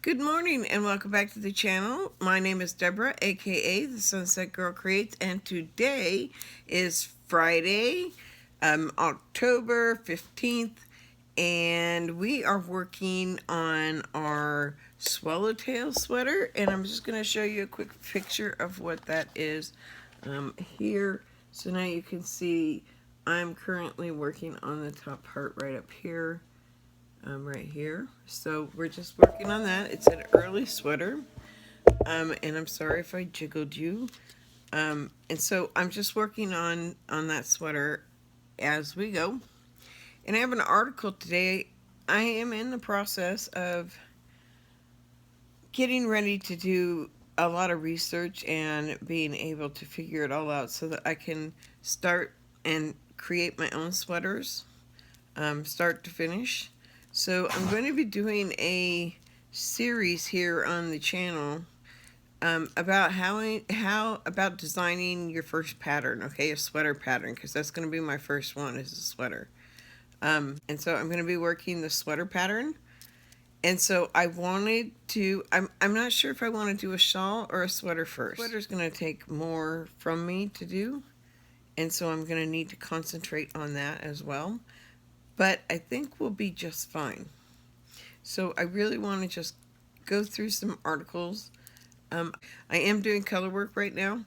Good morning and welcome back to the channel. My name is Deborah, aka the Sunsetgirlcreates, and today is Friday, October 15th, and we are working on our Swallowtail sweater, and I'm just going to show you a quick picture of what that is here. So now you can see I'm currently working on the top part right up here. Right here. So we're just working on that. It's an early sweater. And I'm sorry if I jiggled you. And so I'm just working on that sweater as we go. And I have an article today. I am in the process of getting ready to do a lot of research and being able to figure it all out so that I can start and create my own sweaters, start to finish. So I'm going to be doing a series here on the channel about about designing your first pattern, okay, a sweater pattern, because that's going to be my first one is a sweater. And so I'm going to be working the sweater pattern. And so I wanted to, I'm not sure if I want to do a shawl or a sweater first. Sweater's going to take more from me to do, and so I'm going to need to concentrate on that as well. But I think we'll be just fine. So I really want to just go through some articles. I am doing color work right now.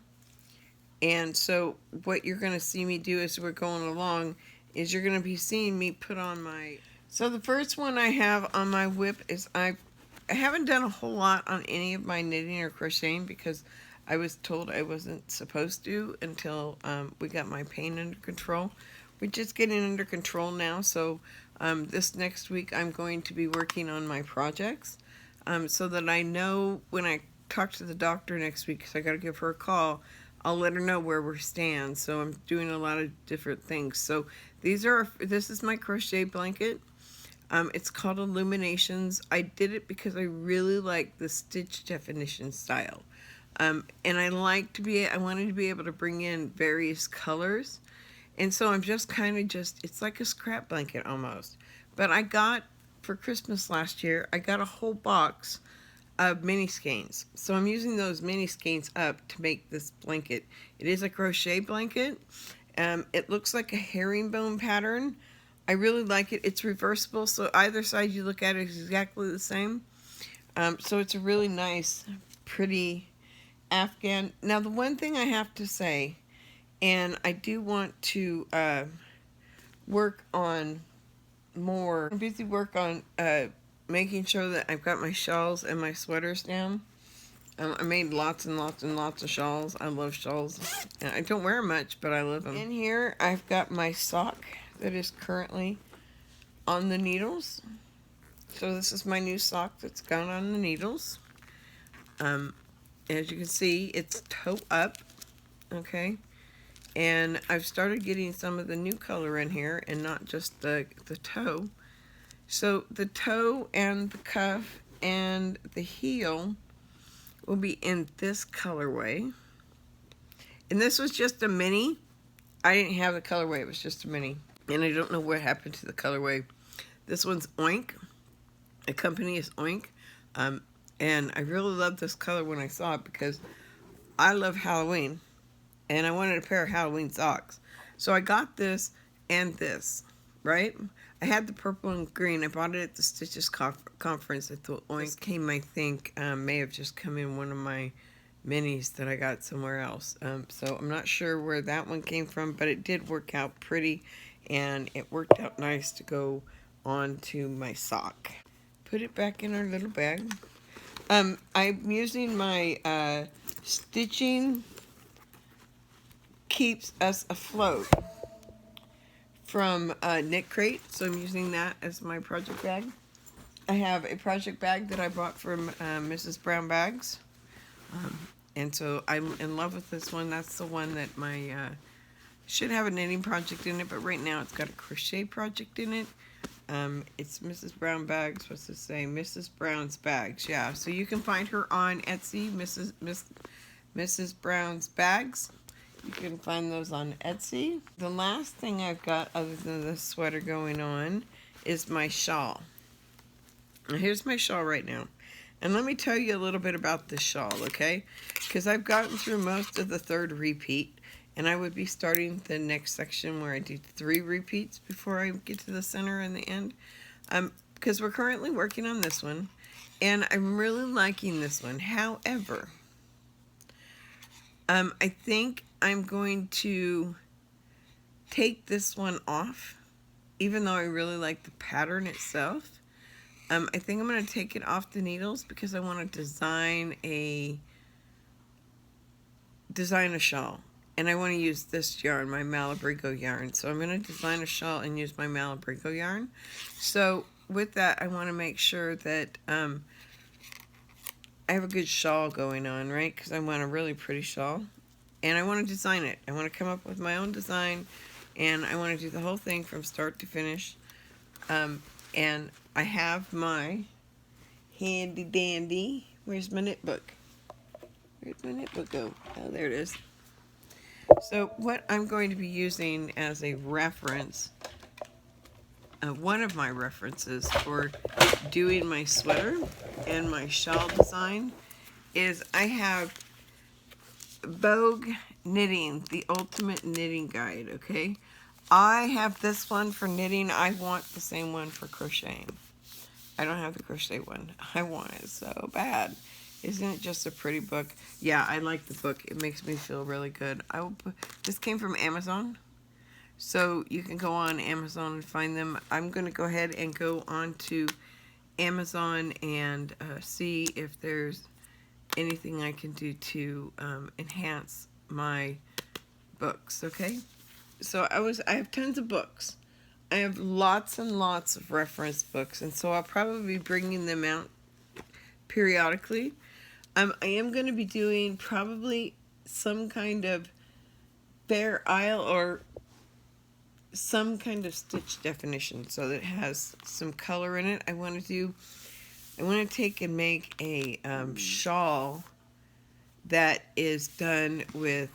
And so what you're going to see me do as we're going along is you're going to be seeing me put on my... So the first one I have on my whip is I haven't done a whole lot on any of my knitting or crocheting because I was told I wasn't supposed to until we got my pain under control. We're just getting under control now, so this next week I'm going to be working on my projects so that I know when I talk to the doctor next week, because I got to give her a call, I'll let her know where we stand. So I'm doing a lot of different things. So this is my crochet blanket. It's called Illuminations. I did it because I really like the stitch definition style. And I wanted to be able to bring in various colors. And so I'm just it's like a scrap blanket almost. But I got, for Christmas last year, I got a whole box of mini skeins. So I'm using those mini skeins up to make this blanket. It is a crochet blanket. It looks like a herringbone pattern. I really like it. It's reversible, so either side you look at it is exactly the same. So it's a really nice, pretty Afghan. Now the one thing I have to say, and I do want to work on more. I'm busy work on making sure that I've got my shawls and my sweaters down. I made lots and lots and lots of shawls. I love shawls. I don't wear much, but I love them. In here, I've got my sock that is currently on the needles. So this is my new sock that's gone on the needles. As you can see, it's toe up. Okay. And I've started getting some of the new color in here and not just the toe. So the toe and the cuff and the heel will be in this colorway. And this was just a mini. I didn't have the colorway, it was just a mini. And I don't know what happened to the colorway. This one's Oink. The company is Oink. And I really loved this color when I saw it because I love Halloween. And I wanted a pair of Halloween socks. So I got this and this, right? I had the purple and green. I bought it at the Stitches conference at the Oink. This came, I think, may have just come in one of my minis that I got somewhere else. So I'm not sure where that one came from, but it did work out pretty. And it worked out nice to go onto my sock. Put it back in our little bag. I'm using my stitching keeps us afloat from Knit Crate, so I'm using that as my project bag. I have a project bag that I bought from Mrs. Brown Bags, and so I'm in love with this one. That's the one that my should have a knitting project in it, but right now it's got a crochet project in it. It's Mrs. Brown Bags. What's it say? Mrs. Brown's Bags. Yeah, so you can find her on Etsy, Mrs. Brown's Bags. You can find those on Etsy. The last thing I've got other than the sweater going on is my shawl. Now here's my shawl right now. And let me tell you a little bit about this shawl, okay? Because I've gotten through most of the third repeat, and I would be starting the next section where I do 3 repeats before I get to the center and the end. Because we're currently working on this one, and I'm really liking this one. However, I think I'm going to take this one off, even though I really like the pattern itself. I think I'm going to take it off the needles because I want to design a shawl. And I want to use this yarn, my Mcgregor yarn. So I'm going to design a shawl and use my Mcgregor yarn. So with that, I want to make sure that I have a good shawl going on, right? Because I want a really pretty shawl. And I want to design it. I want to come up with my own design. And I want to do the whole thing from start to finish. And I have my handy dandy. Where's my knitbook? Where's my knitbook go? Oh, there it is. So what I'm going to be using as a reference, one of my references for doing my sweater and my shawl design is I have Vogue Knitting, the Ultimate Knitting Guide, okay? I have this one for knitting. I want the same one for crocheting. I don't have the crochet one. I want it so bad. Isn't it just a pretty book? Yeah, I like the book. It makes me feel really good. This came from Amazon. So you can go on Amazon and find them. I'm going to go ahead and go on to Amazon and see if there's anything I can do to enhance my books, okay? So I have tons of books. I have lots and lots of reference books, and so I'll probably be bringing them out periodically. I am going to be doing probably some kind of Fair Isle or some kind of stitch definition so that it has some color in it. I want to take and make a shawl that is done with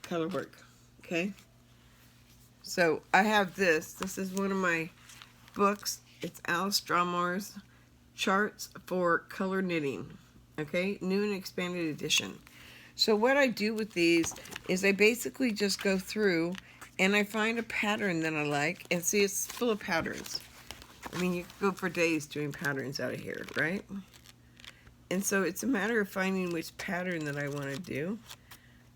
color work, okay? So I have this. This is one of my books. It's Alice Drummore's Charts for Color Knitting, okay? New and expanded edition. So what I do with these is I basically just go through and I find a pattern that I like, and see, it's full of patterns. I mean, you could go for days doing patterns out of here, right? And so it's a matter of finding which pattern that I want to do.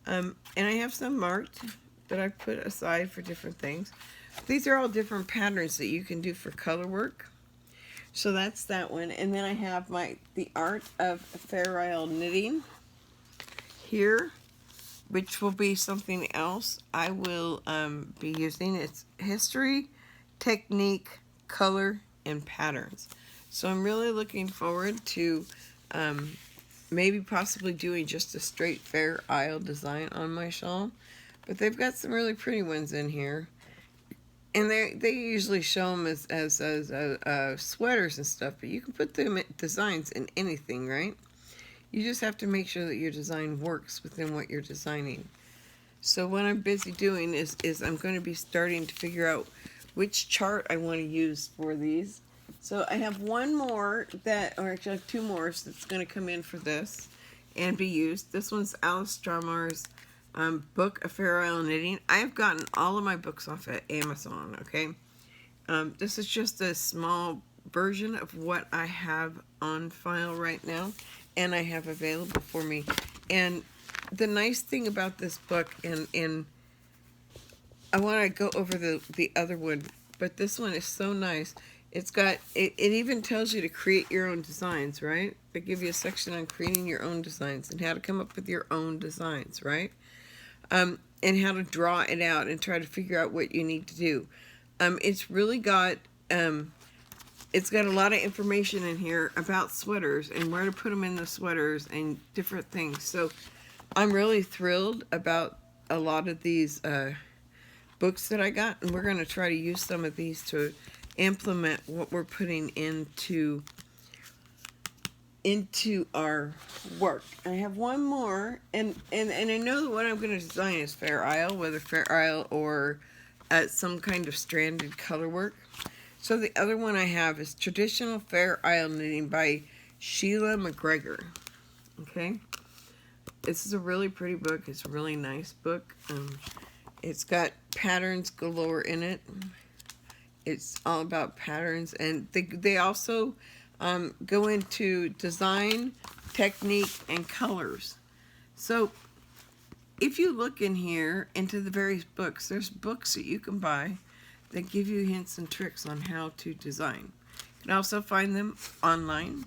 And I have some marked that I put aside for different things. These are all different patterns that you can do for color work. So that's that one. And then I have the Art of Fair Isle Knitting here, which will be something else I will be using. It's history, technique, color, and patterns. So I'm really looking forward to maybe possibly doing just a straight Fair Isle design on my shawl. But they've got some really pretty ones in here. And they usually show them as sweaters and stuff, but you can put them designs in anything, right? You just have to make sure that your design works within what you're designing. So what I'm busy doing is I'm going to be starting to figure out which chart I want to use for these. So I have one more or actually I have 2 more that's going to come in for this and be used. This one's Alice Drummore's book, A Fair Isle Knitting. I have gotten all of my books off at Amazon, okay? This is just a small version of what I have on file right now and I have available for me. And the nice thing about this book, and I want to go over the other one, but this one is so nice. It's got, it even tells you to create your own designs, right? They give you a section on creating your own designs and how to come up with your own designs, right? And how to draw it out and try to figure out what you need to do. It's really got, it's got a lot of information in here about sweaters and where to put them in the sweaters and different things. So I'm really thrilled about a lot of these books that I got, and we're going to try to use some of these to implement what we're putting into our work. I have one more, and I know that what I'm going to design is Fair Isle, whether Fair Isle or some kind of stranded color work. So the other one I have is Traditional Fair Isle Knitting by Sheila Mcgregor. Okay, this is a really pretty book. It's a really nice book. It's got patterns galore in it. It's all about patterns, and they also go into design, technique, and colors. So if you look in here into the various books, there's books that you can buy that give you hints and tricks on how to design. You can also find them online.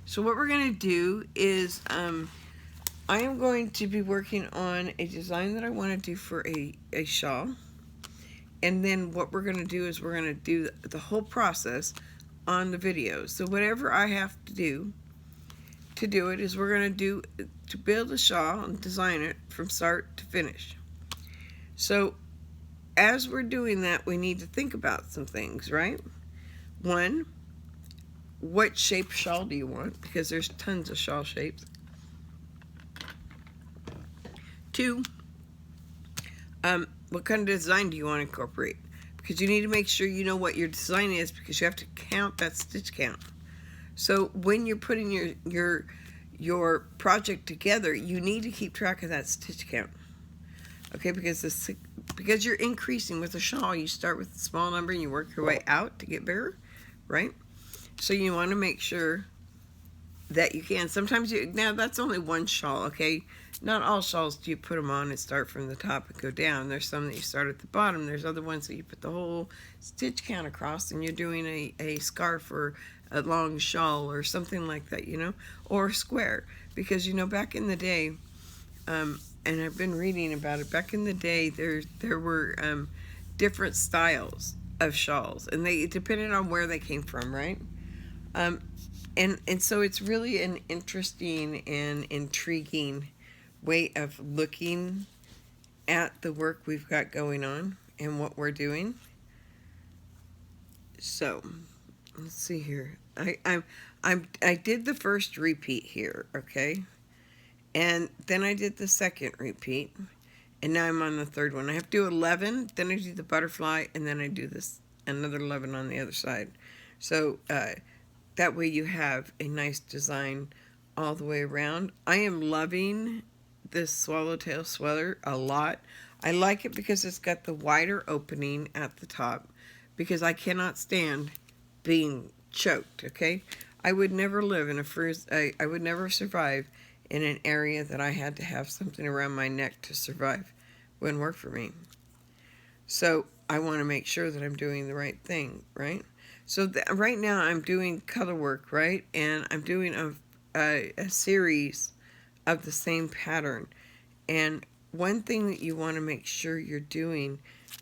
So what we're going to do is I am going to be working on a design that I want to do for a shawl. And then what we're going to do is we're going to do the whole process on the video. So whatever I have to do it is we're going to build a shawl and design it from start to finish. So as we're doing that, we need to think about some things, right? One, what shape shawl do you want? Because there's tons of shawl shapes. Two, what kind of design do you want to incorporate? Because you need to make sure you know what your design is, because you have to count that stitch count. So when you're putting your project together, you need to keep track of that stitch count. Okay, because you're increasing with a shawl, you start with a small number and you work your way out to get bigger, right? So you want to make sure that you can. Sometimes now that's only one shawl, okay? Not all shawls do you put them on and start from the top and go down. There's some that you start at the bottom. There's other ones that you put the whole stitch count across, and you're doing a scarf or a long shawl or something like that, you know, or square. Because, you know, back in the day, and I've been reading about it, back in the day there were different styles of shawls, and they depended on where they came from, right? And so it's really an interesting and intriguing way of looking at the work we've got going on and what we're doing. So let's see here. I did the first repeat here, okay, and then I did the second repeat, and now I'm on the third one. I have to do 11, then I do the butterfly, and then I do this another 11 on the other side. So that way you have a nice design all the way around. I am loving this Swallowtail Sweater a lot. I like it because it's got the wider opening at the top, because I cannot stand being choked, okay? I would never live in I would never survive in an area that I had to have something around my neck to survive. Wouldn't work for me. So I want to make sure that I'm doing the right thing, right? So right now I'm doing color work, right? And I'm doing a series of the same pattern. And one thing that you want to make sure you're doing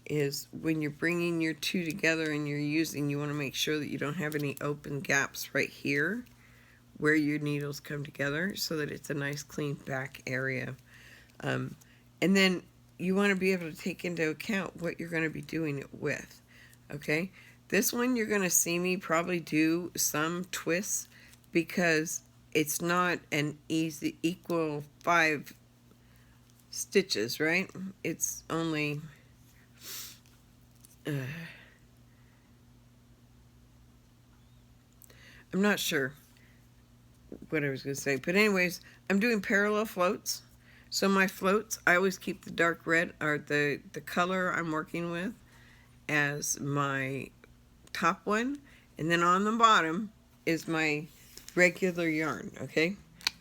is when you're bringing your two together and you want to make sure that you don't have any open gaps right here where your needles come together, so that it's a nice clean back area. And then you want to be able to take into account what you're going to be doing it with, okay? This one you're going to see me probably do some twists, because it's not an equal 5 stitches, right? It's only I'm not sure what I was going to say, but anyways, I'm doing parallel floats. So my floats, I always keep the dark red, or the color I'm working with, as my top one, and then on the bottom is my regular yarn, okay?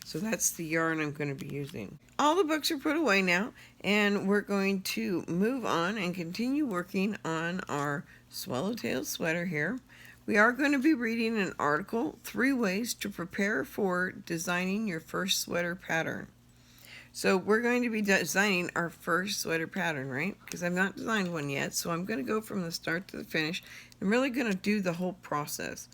So that's the yarn I'm going to be using. All the books are put away now, and we're going to move on and continue working on our Swallowtail Sweater here. We are going to be reading an article, 3 Ways to Prepare for Designing Your First Sweater Pattern. So we're going to be designing our first sweater pattern, right? Because I've not designed one yet, so I'm going to go from the start to the finish. I'm really going to do the whole process.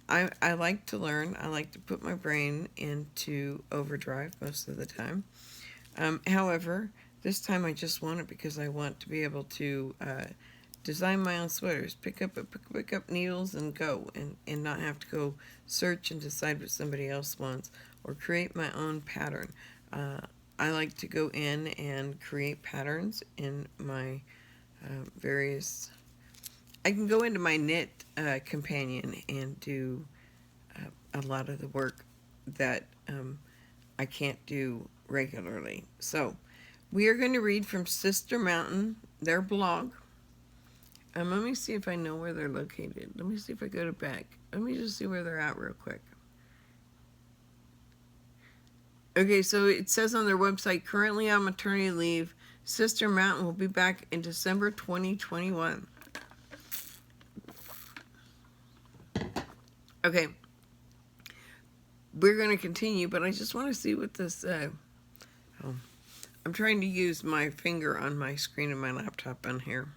I like to learn. I like to put my brain into overdrive most of the time. However, this time I just want it because I want to be able to design my own sweaters. Pick up needles and go, and not have to go search and decide what somebody else wants, or create my own pattern. I like to go in and create patterns in my various... I can go into my knit companion and do a lot of the work that I can't do regularly. So we are going to read from Sister Mountain, their blog. Let me see if I know where they're located. Let me see if I go to back. Let me just see where they're at real quick. Okay, so it says on their website, currently on maternity leave, Sister Mountain will be back in December 2021. Okay, we're going to continue, but I just want to see what this... I'm trying to use my finger on my screen of my laptop on here.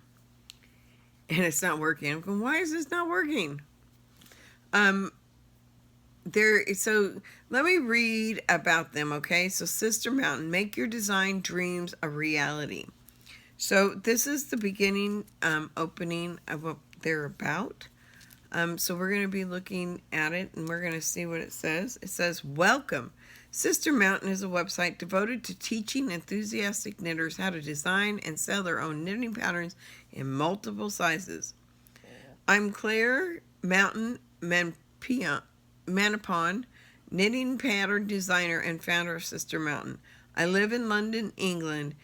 And it's not working. I'm going, why is this not working? So let me read about them, okay? So Sister Mountain, make your design dreams a reality. So this is the beginning opening of what they're about. So we're going to be looking at it and we're going to see what it says. It says, welcome. Sister Mountain is a website devoted to teaching enthusiastic knitters how to design and sell their own knitting patterns in multiple sizes. I'm Claire Mountain Manapon, knitting pattern designer and founder of Sister Mountain. I live in London, England,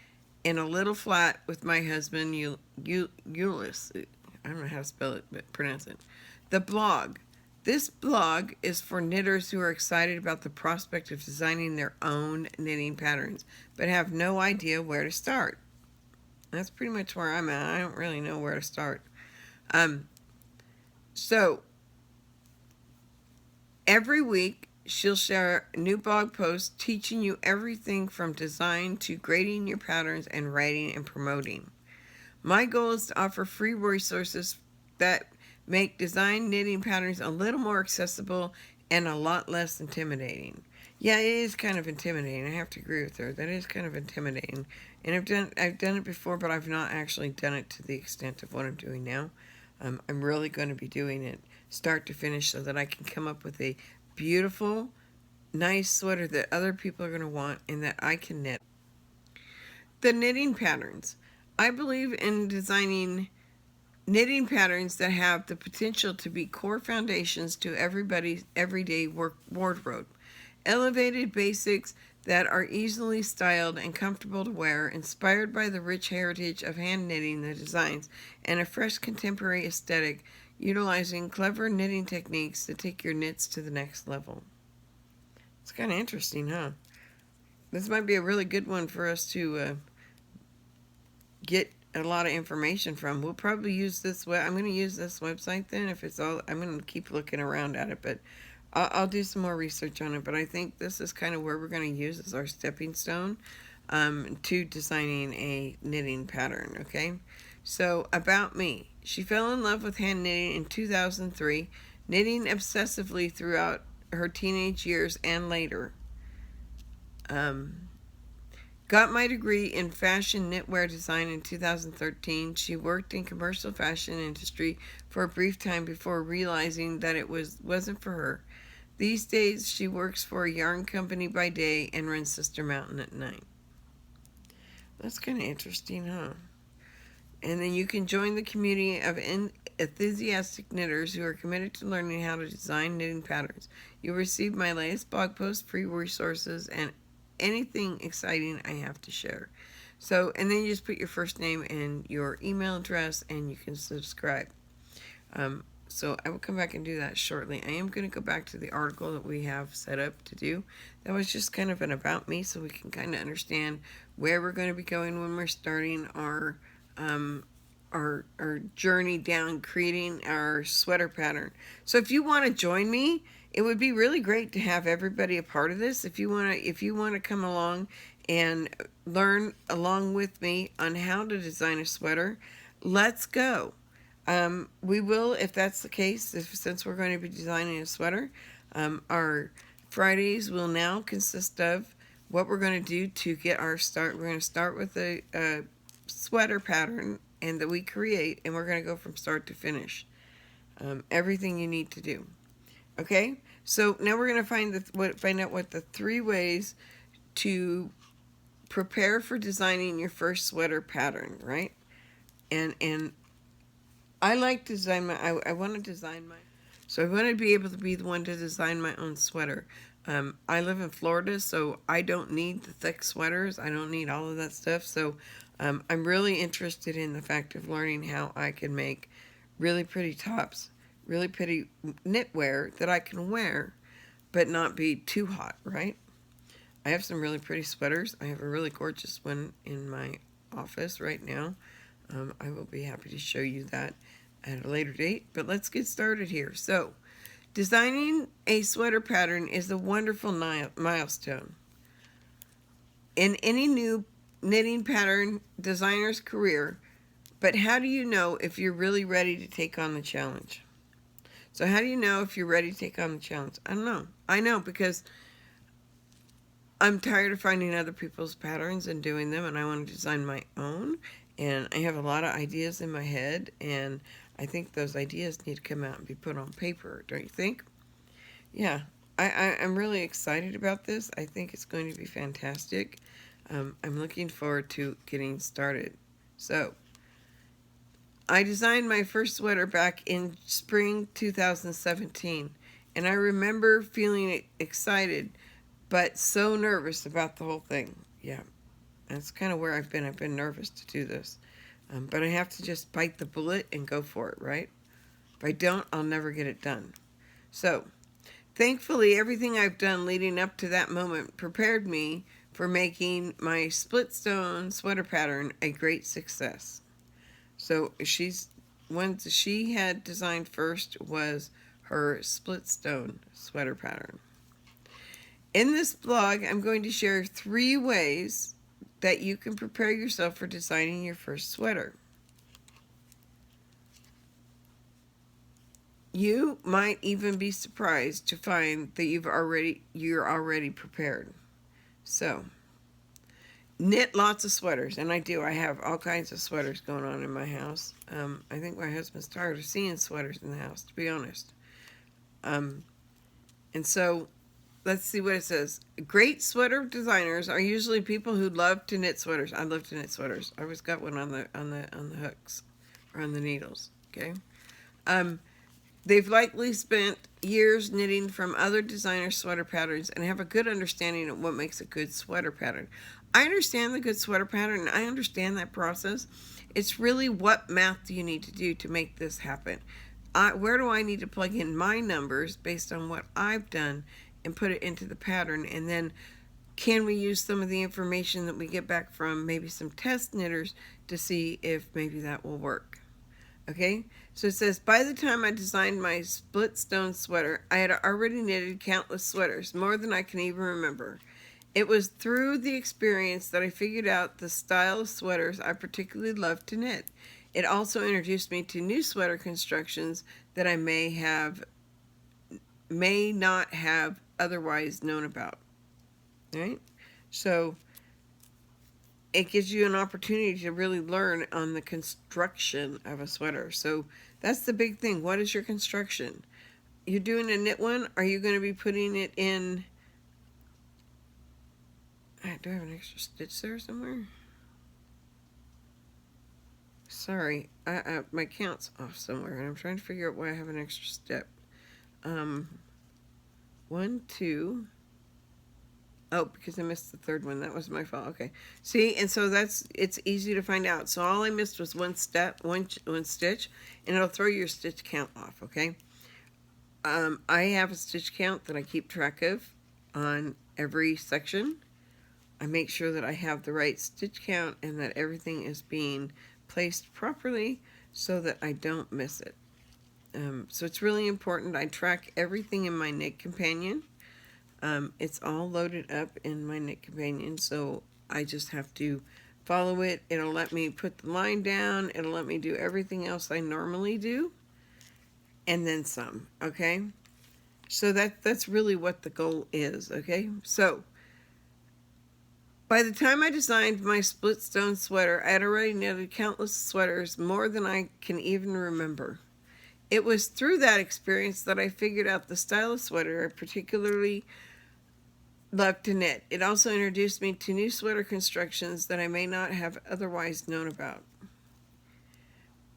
in a little flat with my husband, Ulysses. I don't know how to spell it, but pronounce it. The blog. This blog is for knitters who are excited about the prospect of designing their own knitting patterns, but have no idea where to start. That's pretty much where I'm at. I don't really know where to start. So, every week, she'll share new blog posts teaching you everything from design to grading your patterns and writing and promoting. My goal is to offer free resources that make design knitting patterns a little more accessible and a lot less intimidating. Yeah, it is kind of intimidating. I have to agree with her. That is kind of intimidating. And I've done it before, but I've not actually done it to the extent of what I'm doing now. I'm really going to be doing it start to finish so that I can come up with a beautiful, nice sweater that other people are going to want and that I can knit. The knitting patterns. I believe in designing knitting patterns that have the potential to be core foundations to everybody's everyday wardrobe. Elevated basics that are easily styled and comfortable to wear, inspired by the rich heritage of hand knitting the designs, and a fresh contemporary aesthetic, utilizing clever knitting techniques to take your knits to the next level. It's kind of interesting, huh? This might be a really good one for us to get a lot of information from. We'll probably use this I'm going to use this website then. If it's all, I'm going to keep looking around at it, but I'll do some more research on it. But I think this is kind of where we're going to use as our stepping stone to designing a knitting pattern. Okay, so about me. She fell in love with hand knitting in 2003, knitting obsessively throughout her teenage years and later. Got my degree in fashion knitwear design in 2013. She worked in commercial fashion industry for a brief time before realizing that it wasn't for her. These days, she works for a yarn company by day and runs Sister Mountain at night. That's kind of interesting, huh? And then you can join the community of enthusiastic knitters who are committed to learning how to design knitting patterns. You'll receive my latest blog post, free resources, and anything exciting I have to share. So, and then you just put your first name and your email address and you can subscribe. So I will come back and do that shortly. I am going to go back to the article that we have set up to do. That was just kind of an about me so we can kind of understand where we're going to be going when we're starting our journey down creating our sweater pattern. So if you want to join me, it would be really great to have everybody a part of this. If you want to come along and learn along with me on how to design a sweater, let's go. We will, if that's the case, since we're going to be designing a sweater, our Fridays will now consist of what we're going to do to get our start. We're going to start with a sweater pattern and that we create, and we're going to go from start to finish. Everything you need to do. Okay, so now we're going to find out what the 3 ways to prepare for designing your first sweater pattern, right? And I like to design my, I want to design my, so I want to be able to be the one to design my own sweater. I live in Florida, so I don't need the thick sweaters. I don't need all of that stuff. So I'm really interested in the fact of learning how I can make really pretty tops, really pretty knitwear that I can wear, but not be too hot, right? I have some really pretty sweaters. I have a really gorgeous one in my office right now. I will be happy to show you that at a later date, but let's get started here. So, designing a sweater pattern is a wonderful milestone in any new knitting pattern designer's career, but how do you know if you're really ready to take on the challenge? So how do you know if you're ready to take on the challenge? I don't know. I know because I'm tired of finding other people's patterns and doing them, and I want to design my own, and I have a lot of ideas in my head, and I think those ideas need to come out and be put on paper, don't you think? Yeah, I'm really excited about this. I think it's going to be fantastic. I'm looking forward to getting started. So, I designed my first sweater back in spring 2017, and I remember feeling excited, but so nervous about the whole thing. Yeah, that's kind of where I've been. I've been nervous to do this. But I have to just bite the bullet and go for it, right? If I don't, I'll never get it done. So, thankfully, everything I've done leading up to that moment prepared me for making my split stone sweater pattern a great success. So, one she had designed first was her split stone sweater pattern. In this blog, I'm going to share 3 ways that you can prepare yourself for designing your first sweater. You might even be surprised to find that you're already prepared. So, knit lots of sweaters, and I do. I have all kinds of sweaters going on in my house. I think my husband's tired of seeing sweaters in the house, to be honest. And so, let's see what it says. Great sweater designers are usually people who love to knit sweaters. I love to knit sweaters. I always got one on the hooks or on the needles. Okay. They've likely spent years knitting from other designers' sweater patterns and have a good understanding of what makes a good sweater pattern. I understand the good sweater pattern, and I understand that process. It's really what math do you need to do to make this happen? Where do I need to plug in my numbers based on what I've done and put it into the pattern, and then can we use some of the information that we get back from maybe some test knitters to see if maybe that will work. Okay, so it says, by the time I designed my split stone sweater, I had already knitted countless sweaters, more than I can even remember. It was through the experience that I figured out the style of sweaters I particularly loved to knit. It also introduced me to new sweater constructions that I may not have otherwise known about. Right? So it gives you an opportunity to really learn on the construction of a sweater. So that's the big thing. What is your construction? You're doing a knit one? Are you going to be putting it in? Do I have an extra stitch there somewhere? Sorry, my count's off somewhere, and I'm trying to figure out why I have an extra step. 1, 2. Oh, because I missed the third one. That was my fault. Okay. See, and so it's easy to find out. So all I missed was one stitch, and it'll throw your stitch count off, okay? I have a stitch count that I keep track of on every section. I make sure that I have the right stitch count and that everything is being placed properly so that I don't miss it. So it's really important. I track everything in my Knit Companion. It's all loaded up in my Knit Companion, so I just have to follow it. It'll let me put the line down. It'll let me do everything else I normally do, and then some, okay? So that's really what the goal is, okay? So, by the time I designed my split stone sweater, I had already knitted countless sweaters, more than I can even remember. It was through that experience that I figured out the style of sweater I particularly love to knit. It also introduced me to new sweater constructions that I may not have otherwise known about.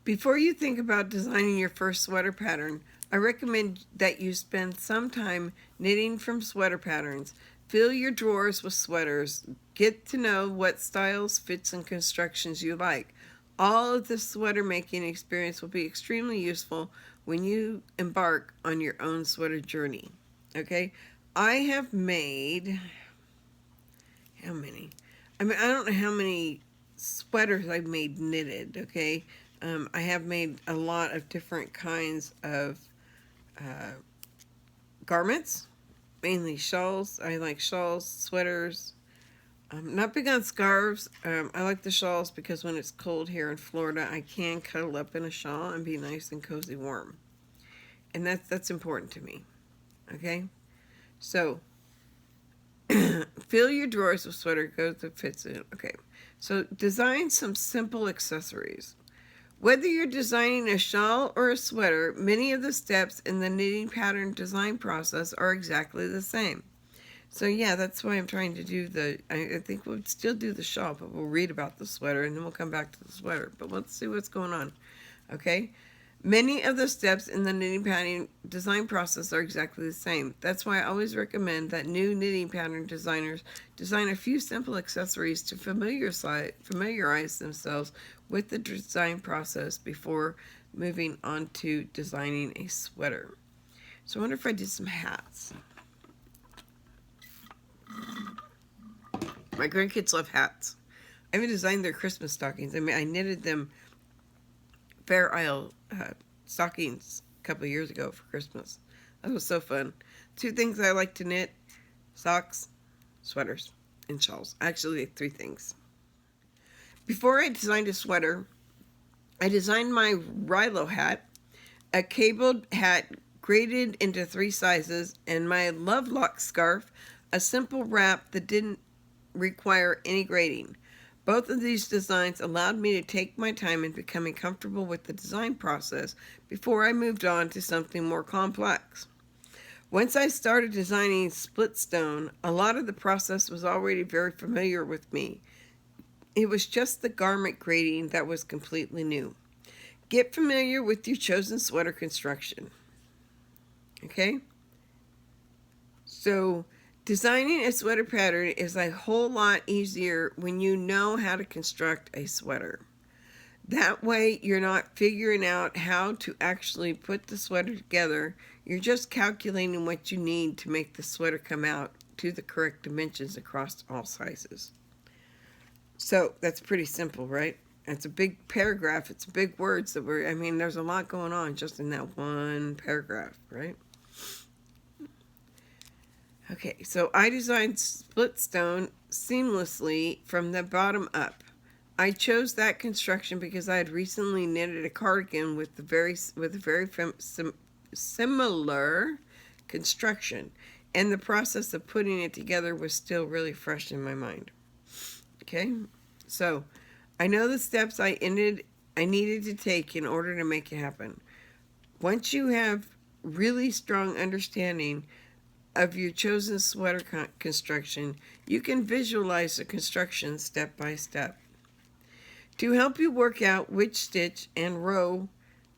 Before you think about designing your first sweater pattern, I recommend that you spend some time knitting from sweater patterns. Fill your drawers with sweaters. Get to know what styles, fits, and constructions you like. All of this sweater making experience will be extremely useful when you embark on your own sweater journey. Okay? I have made, how many? I mean, I don't know how many sweaters I've made knitted, okay? I have made a lot of different kinds of garments, mainly shawls. I like shawls, sweaters. I'm not big on scarves. I like the shawls because when it's cold here in Florida, I can cuddle up in a shawl and be nice and cozy warm. And that's important to me, okay? So, fill your drawers with sweater goes that fits in. Okay, so design some simple accessories. Whether you're designing a shawl or a sweater, many of the steps in the knitting pattern design process are exactly the same. So yeah, that's why I'm trying to do I think we'll still do the shawl, but we'll read about the sweater and then we'll come back to the sweater. But let's see what's going on, okay? Many of the steps in the knitting pattern design process are exactly the same. That's why I always recommend that new knitting pattern designers design a few simple accessories to familiarize themselves with the design process before moving on to designing a sweater. So I wonder if I did some hats. My grandkids love hats. I even designed their Christmas stockings. I mean, I knitted them Fair Isle stockings a couple of years ago for Christmas. That was so fun. Two things I like to knit: socks, sweaters, and shawls. Actually, 3 things. Before I designed a sweater, I designed my Rilo hat, a cabled hat graded into 3 sizes, and my Love Lock scarf, a simple wrap that didn't require any grading. Both of these designs allowed me to take my time in becoming comfortable with the design process before I moved on to something more complex. Once I started designing split stone, a lot of the process was already very familiar with me. It was just the garment grading that was completely new. Get familiar with your chosen sweater construction. Okay? So, designing a sweater pattern is a whole lot easier when you know how to construct a sweater. That way, you're not figuring out how to actually put the sweater together. You're just calculating what you need to make the sweater come out to the correct dimensions across all sizes. So, that's pretty simple, right? It's a big paragraph. It's big words there's a lot going on just in that one paragraph, right? Okay, so I designed split stone seamlessly from the bottom up. I chose that construction because I had recently knitted a cardigan with a very similar construction, and the process of putting it together was still really fresh in my mind. Okay, so I know the steps I needed to take in order to make it happen. Once you have really strong understanding of your chosen sweater construction, you can visualize the construction step by step. To help you work out which stitch and row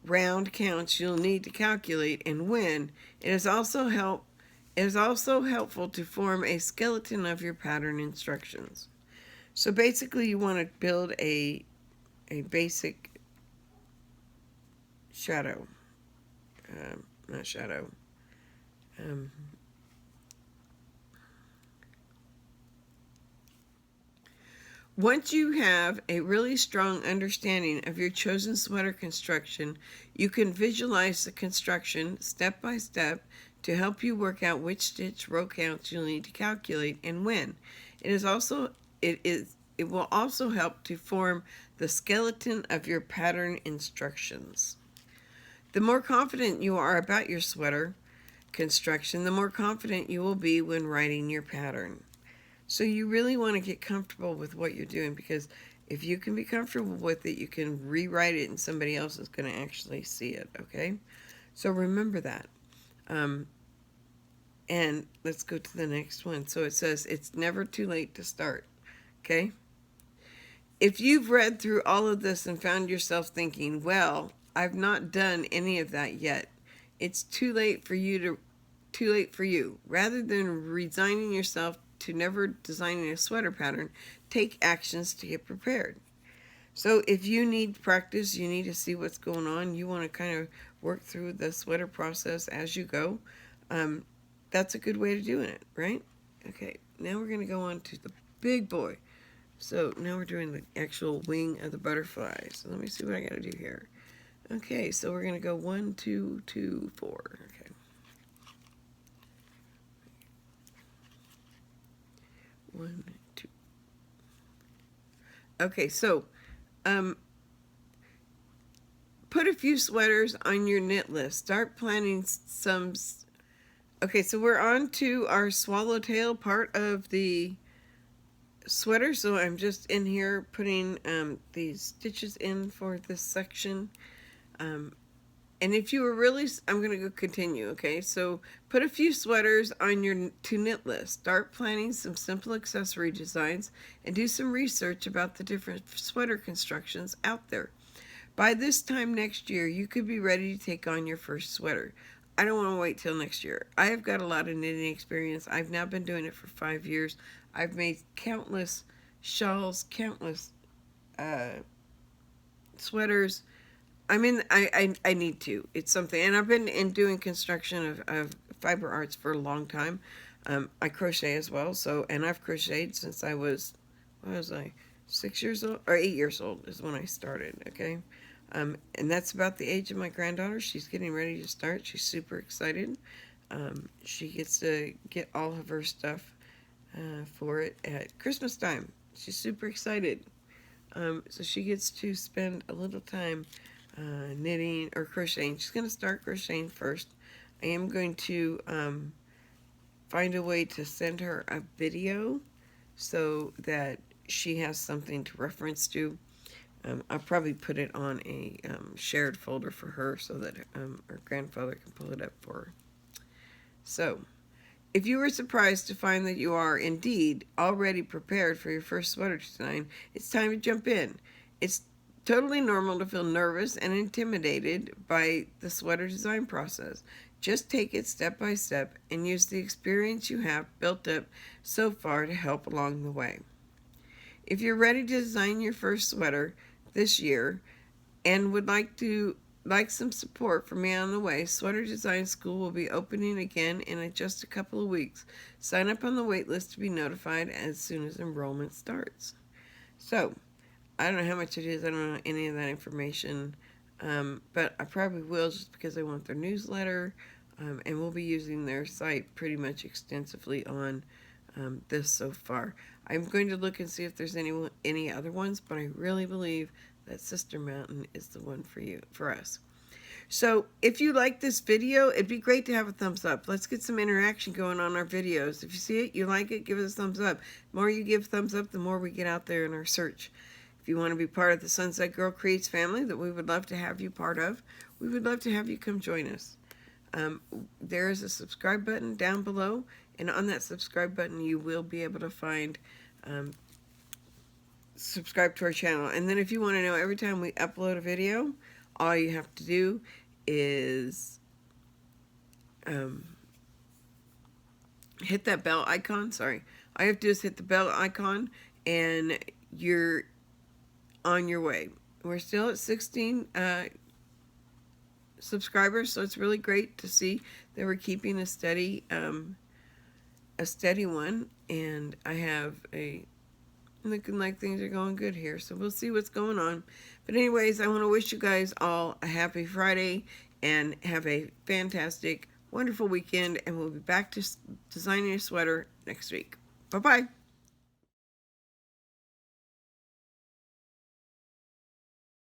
round counts you'll need to calculate and when, it is also helpful to form a skeleton of your pattern instructions. So basically, you want to build a basic shadow, not shadow. Once you have a really strong understanding of your chosen sweater construction, you can visualize the construction step by step to help you work out which stitch row counts you'll need to calculate and when. It will also help to form the skeleton of your pattern instructions. The more confident you are about your sweater construction, the more confident you will be when writing your pattern. So you really want to get comfortable with what you're doing, because if you can be comfortable with it, you can rewrite it and somebody else is going to actually see it, okay? So remember that. And let's go to the next one. So it says, it's never too late to start, okay? If you've read through all of this and found yourself thinking, well, I've not done any of that yet, it's too late for you. Rather than resigning yourself to never designing a sweater pattern, take actions to get prepared. So if you need practice, you need to see what's going on, you want to kind of work through the sweater process as you go, that's a good way to doing it, right? Okay, now we're going to go on to the big boy. So now we're doing the actual wing of the butterfly. So let me see what I got to do here. Okay, so we're going to go 1, 2, 2, 4. Okay. One, two. Okay, so put a few sweaters on your knit list. Start planning some. Okay, so we're on to our swallowtail part of the sweater. So I'm just in here putting these stitches in for this section. And if you were really, I'm going to go continue, okay? So put a few sweaters on your to knit list. Start planning some simple accessory designs and do some research about the different sweater constructions out there. By this time next year, you could be ready to take on your first sweater. I don't want to wait till next year. I have got a lot of knitting experience. I've now been doing it for 5 years. I've made countless shawls, countless sweaters. I mean, I need to. It's something. And I've been doing construction of fiber arts for a long time. I crochet as well. So, and I've crocheted since I was, what was I, 6 years old? Or 8 years old is when I started, okay? And that's about the age of my granddaughter. She's getting ready to start. She's super excited. She gets to get all of her stuff for it at Christmas time. She's super excited. So she gets to spend a little time knitting or crocheting. She's going to start crocheting first. I am going to find a way to send her a video so that she has something to reference to. I'll probably put it on a shared folder for her so that her grandfather can pull it up for her. So, if you were surprised to find that you are indeed already prepared for your first sweater design, it's time to jump in. It's totally normal to feel nervous and intimidated by the sweater design process. Just take it step by step and use the experience you have built up so far to help along the way. If you're ready to design your first sweater this year and would like some support from me on the way, Sweater Design School will be opening again in just a couple of weeks. Sign up on the wait list to be notified as soon as enrollment starts. So, I don't know how much it is. I don't know any of that information, but I probably will just because I want their newsletter, and we'll be using their site pretty much extensively on this so far. I'm going to look and see if there's any other ones, but I really believe that Sister Mountain is the one for us. So if you like this video, it'd be great to have a thumbs up. Let's get some interaction going on our videos. If you see it, you like it, give us a thumbs up. The more you give thumbs up, the more we get out there in our search. If you want to be part of the Sunsetgirlcreates family that we would love to have you part of, we would love to have you come join us. There is a subscribe button down below, and on that subscribe button you will be able to find subscribe to our channel. And then if you want to know every time we upload a video, all you have to do is hit that bell icon. Sorry, all you have to do is hit the bell icon and you're on your way. We're still at 16 subscribers, so it's really great to see that we're keeping a steady one, and I have looking like things are going good here, so we'll see what's going on. But anyways, I want to wish you guys all a happy Friday and have a fantastic, wonderful weekend, and we'll be back to designing a sweater next week. Bye-bye.